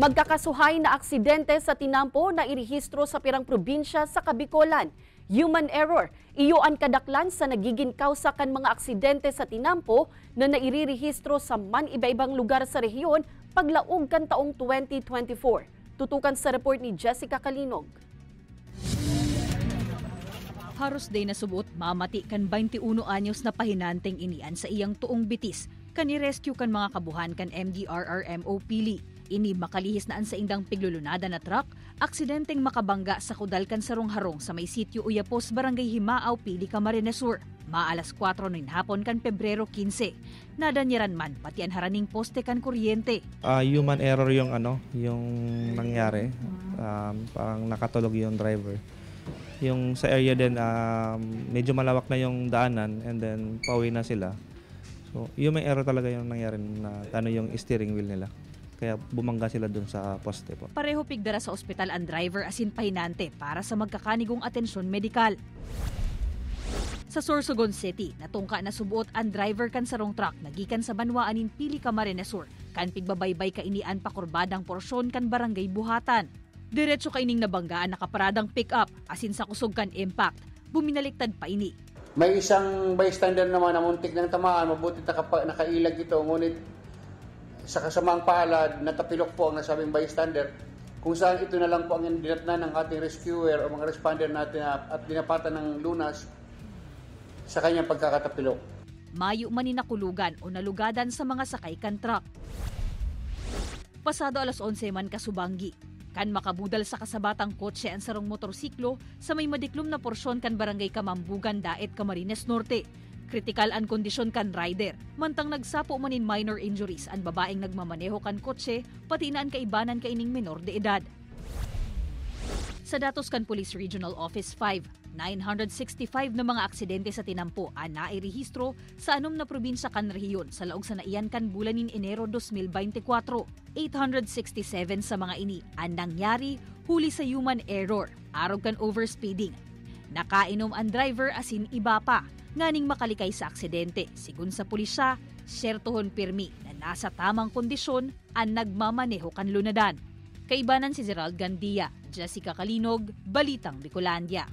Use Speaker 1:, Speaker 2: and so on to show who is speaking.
Speaker 1: Magkakasuhay na aksidente sa tinampo na irehistro sa pirang probinsya sa Kabikolan. Human error, iyo ang kadaklan sa nagiging kausa kan mga aksidente sa tinampo na nairirehistro sa man iba-ibang lugar sa rehiyon paglaog kan taong 2024. Tutukan sa report ni Jessica Kalinog.
Speaker 2: Haros day na subot mamati kan 21 anyos na pahinanteng inian sa iyang tuong bitis kani-rescue kan mga kabuhan kan MDRRMO Pili. Ini makalihis na sa indang piglulunada na truck, aksidenteng makabangga sa kudal kan sarong-harong sa may sitio Uyapos, Barangay Himaaw, Pili, Camarines Sur. Maalas 4 ng hapon kan Pebrero 15. Nadanyaran man pati ang haraning poste kan kuryente.
Speaker 3: Human error yung yung nangyari. Parang nakatulog yung driver. Yung sa area din medyo malawak na yung daanan and then pauwi na sila. So human error talaga yung nangyari na yung steering wheel nila. Kaya bumangga sila dun sa poste po.
Speaker 2: Pareho pigdara sa ospital ang driver asin pahinante para sa magkakanigong atensyon medikal. Sa Sorsogon City, natungka na subuot ang driver kan sarong truck nagikan sa banwaanin Pili, Camarines Sur kan pigbabaybay kainian pakurbadang porsyon kan barangay Buhatan. Diretso kaining nabanggaan nakaparadang pick-up asin sa kusog kan impact. Buminaliktad pa ini.
Speaker 4: May isang bystander naman na muntik ng tamaan, mabuti nakailag ito, ngunit sa kasamaang palad, natapilok po ang nasabing bystander, kung saan ito na lang po ang dinatnan ng ating rescuer o mga responder natin at dinapatan ng lunas sa kanyang pagkakatapilok.
Speaker 2: Mayo man ni nakulugan o nalugadan sa mga sakay kan truck. Pasado alas 11 man kasubanggi, kan makabudal sa kasabatang kotse ang sarong motorsiklo sa may madiklom na porsyon kan barangay Kamambugan, Daet, Camarines Norte. Kritikal ang kondisyon kan rider, mantang nagsapo manin minor injuries ang babaeng nagmamaneho kan kotse, pati na ang kaibanan kaining menor de edad. Sa datos kan Police Regional Office 5, 965 na mga aksidente sa tinampo ang nairehistro sa 6 na probinsya kan rehiyon sa laog sa naiyan kan bulanin Enero 2024. 867 sa mga ini ang nangyari huli sa human error, arog kan overspeeding. Nakainom ang driver asin iba pa, nganing makalikay sa aksidente. Sigun sa pulisya, syertohon pirmi na nasa tamang kondisyon ang nagmamaneho kan lunadan. Kaibanan si Gerald Gandia, Jessica Kalinog, Balitang Bicolandia.